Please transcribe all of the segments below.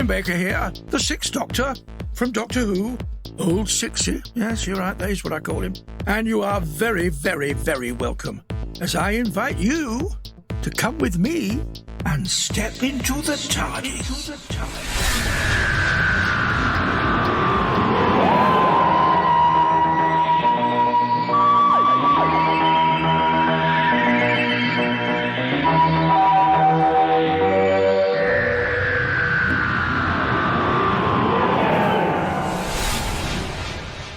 Colin Baker here, the Sixth Doctor from Doctor Who. Old Sixy, yes, you're right, that is what I call him. And you are very, very, very welcome as I invite you to come with me and step into the TARDIS.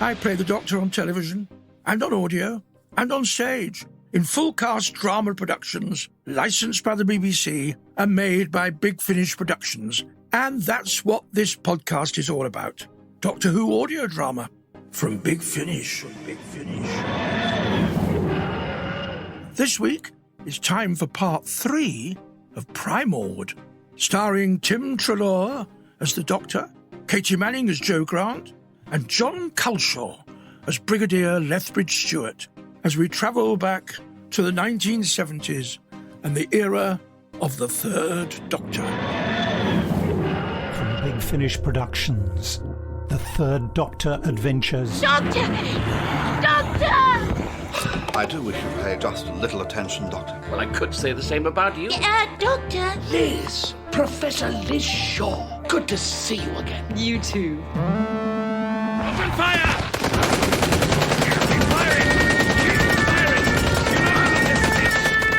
I play the Doctor on television, and on audio, and on stage, in full-cast drama productions, licensed by the BBC and made by Big Finish Productions. And that's what this podcast is all about. Doctor Who audio drama from Big Finish. This week, it's time for part 3 of Primord, starring Tim Treloar as the Doctor, Katie Manning as Jo Grant, and John Culshaw as Brigadier Lethbridge Stewart, as we travel back to the 1970s and the era of the Third Doctor. From Big Finish Productions, The Third Doctor Adventures. Doctor! I do wish you'd pay just a little attention, Doctor. Well, I could say the same about you. Doctor! Liz! Professor Liz Shaw. Good to see you again. You too. Open fire!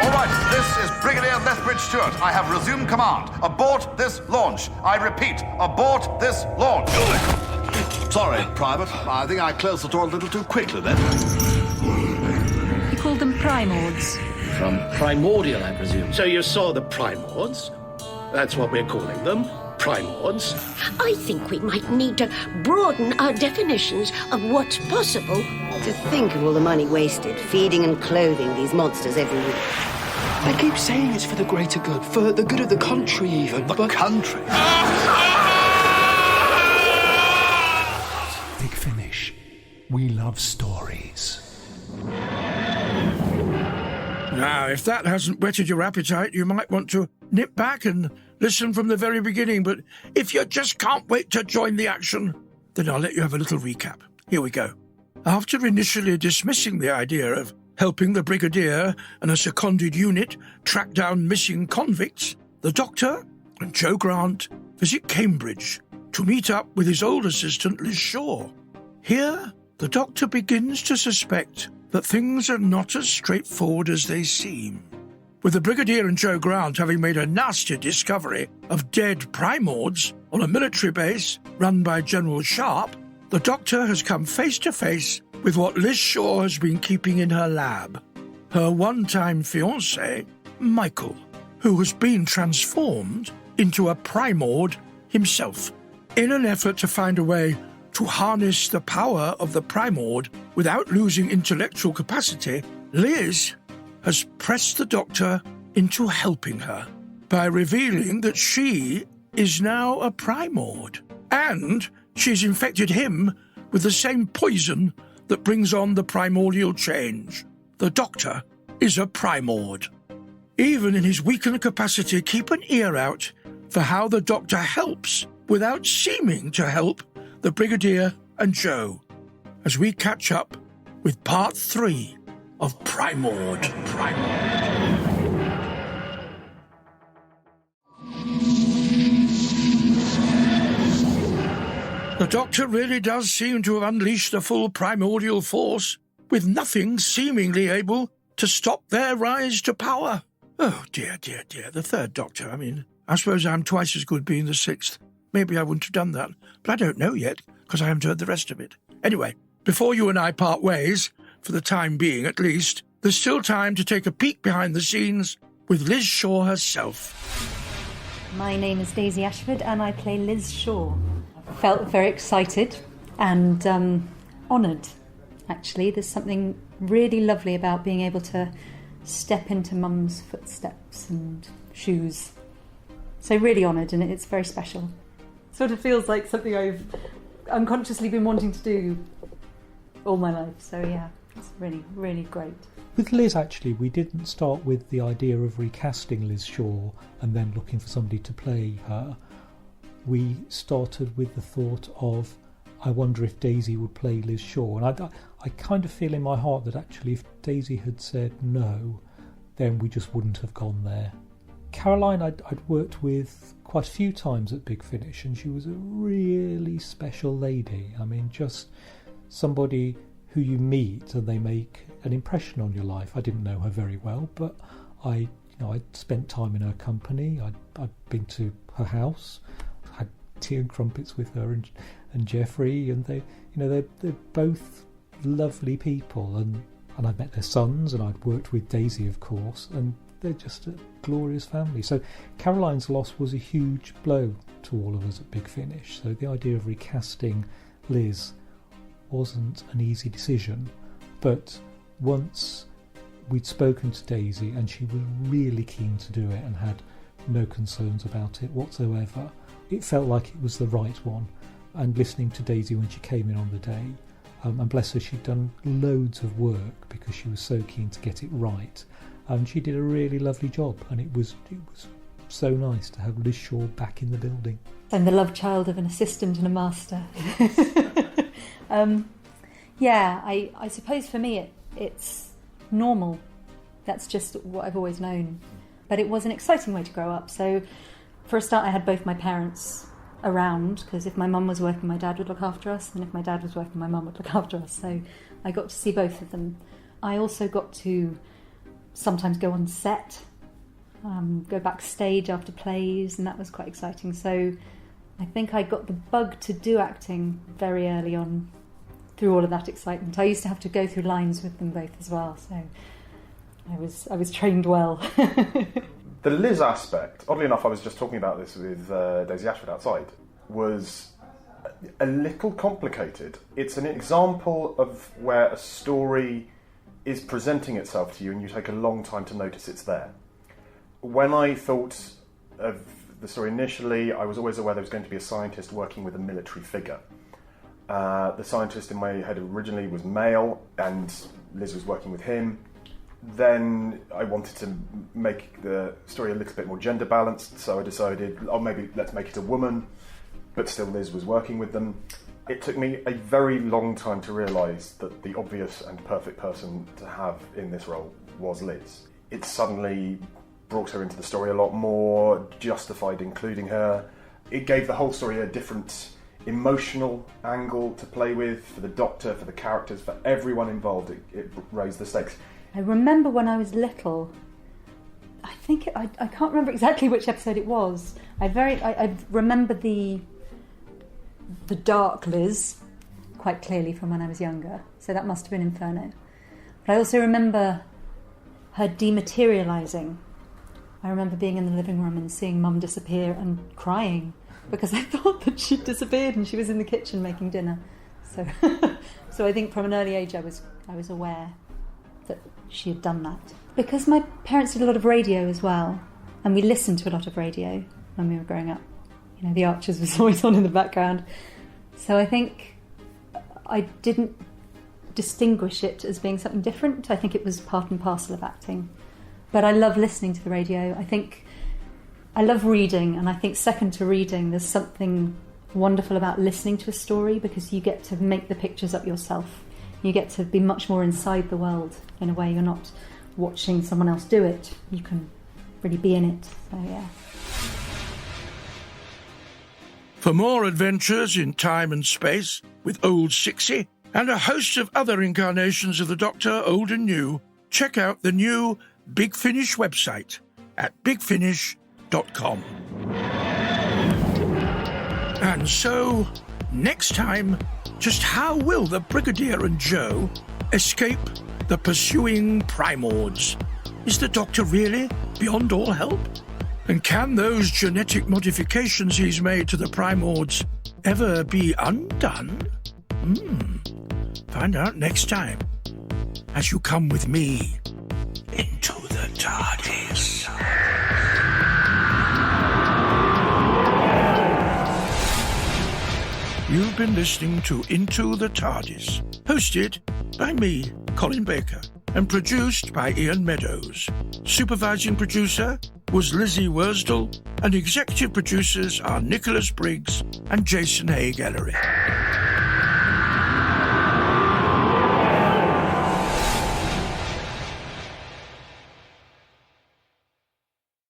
All right, this is Brigadier Lethbridge Stewart. I have resumed command. Abort this launch. I repeat, abort this launch. Sorry, Private. I think I closed the door a little too quickly then. You called them Primords. From primordial, I presume. So you saw the Primords? That's what we're calling them. Primords. I think we might need to broaden our definitions of what's possible. To think of all the money wasted feeding and clothing these monsters every week. They keep saying it's for the greater good, for the good of the country even. The country? Big Finish. We love stories. Now, if that hasn't whetted your appetite, you might want to nip back and listen from the very beginning, but if you just can't wait to join the action, then I'll let you have a little recap. Here we go. After initially dismissing the idea of helping the Brigadier and a seconded unit track down missing convicts, the Doctor and Jo Grant visit Cambridge to meet up with his old assistant Liz Shaw. Here, the Doctor begins to suspect that things are not as straightforward as they seem. With the Brigadier and Jo Grant having made a nasty discovery of dead Primords on a military base run by General Sharp, the Doctor has come face to face with what Liz Shaw has been keeping in her lab. Her one-time fiancé, Michael, who has been transformed into a Primord himself. In an effort to find a way to harness the power of the Primord without losing intellectual capacity, Liz has pressed the Doctor into helping her by revealing that she is now a Primord. And she's infected him with the same poison that brings on the primordial change. The Doctor is a Primord. Even in his weakened capacity, keep an ear out for how the Doctor helps without seeming to help the Brigadier and Jo, as we catch up with part 3 of Primord. The Doctor really does seem to have unleashed the full primordial force, with nothing seemingly able to stop their rise to power. Oh, dear, the Third Doctor. I suppose I'm twice as good being the Sixth. Maybe I wouldn't have done that, but I don't know yet, because I haven't heard the rest of it. Anyway, before you and I part ways, for the time being at least, there's still time to take a peek behind the scenes with Liz Shaw herself. My name is Daisy Ashford and I play Liz Shaw. I felt very excited and honoured, actually. There's something really lovely about being able to step into Mum's footsteps and shoes. So really honoured, and it's very special. Sort of feels like something I've unconsciously been wanting to do all my life. So yeah, it's really, really great. With Liz, actually, we didn't start with the idea of recasting Liz Shaw and then looking for somebody to play her. we started with the thought of, I wonder if Daisy would play Liz Shaw. And I kind of feel in my heart that actually if Daisy had said no, then we just wouldn't have gone there. Caroline I'd worked with quite a few times at Big Finish, and she was a really special lady. I mean, just somebody who you meet and they make an impression on your life. I didn't know her very well, but I'd spent time in her company. I'd been to her house, had tea and crumpets with her and Jeffrey, and they're both lovely people, and I'd met their sons, and I'd worked with Daisy, of course, and they're just a glorious family. So Caroline's loss was a huge blow to all of us at Big Finish. So the idea of recasting Liz wasn't an easy decision, but once we'd spoken to Daisy and she was really keen to do it and had no concerns about it whatsoever, it felt like it was the right one. And listening to Daisy when she came in on the day, and bless her, she'd done loads of work because she was so keen to get it right, and she did a really lovely job, and it was so nice to have Liz Shaw back in the building. I'm the love child of an assistant and a master. I suppose for me it's normal. That's just what I've always known. But it was an exciting way to grow up. So for a start, I had both my parents around, because if my mum was working, my dad would look after us, and if my dad was working, my mum would look after us. So I got to see both of them. I also got to sometimes go on set, go backstage after plays, and that was quite exciting. So I think I got the bug to do acting very early on through all of that excitement. I used to have to go through lines with them both as well, so I was trained well. The Liz aspect, oddly enough, I was just talking about this with Daisy Ashford outside, was a little complicated. It's an example of where a story is presenting itself to you and you take a long time to notice it's there. When I thought of the story initially, I was always aware there was going to be a scientist working with a military figure. The scientist in my head originally was male, and Liz was working with him. Then I wanted to make the story a little bit more gender balanced, so I decided, maybe let's make it a woman, but still Liz was working with them. It took me a very long time to realise that the obvious and perfect person to have in this role was Liz. It suddenly brought her into the story a lot more, justified including her. It gave the whole story a different emotional angle to play with, for the Doctor, for the characters, for everyone involved. It raised the stakes. I remember when I was little, I can't remember exactly which episode it was. I remember the dark Liz quite clearly from when I was younger, so that must have been Inferno. But I also remember her dematerialising. I remember being in the living room and seeing Mum disappear and crying because I thought that she'd disappeared and she was in the kitchen making dinner. So, so I think from an early age I was aware that she had done that. Because my parents did a lot of radio as well, and we listened to a lot of radio when we were growing up. You know, The Archers was always on in the background. So I think I didn't distinguish it as being something different. I think it was part and parcel of acting. But I love listening to the radio. I think I love reading, and I think second to reading, there's something wonderful about listening to a story because you get to make the pictures up yourself. You get to be much more inside the world in a way. You're not watching someone else do it. You can really be in it. So, yeah. For more adventures in time and space with Old Sixie and a host of other incarnations of the Doctor, old and new, check out the new Big Finish website at bigfinish.com. And so, next time, just how will the Brigadier and Joe escape the pursuing Primords? Is the Doctor really beyond all help? And can those genetic modifications he's made to the Primords ever be undone? Find out next time as you come with me into the TARDIS. You've been listening to Into the TARDIS, hosted by me, Colin Baker, and produced by Ian Meadows. Supervising producer, was Lizzie Wursdell, and executive producers are Nicholas Briggs and Jason Haig-Ellery.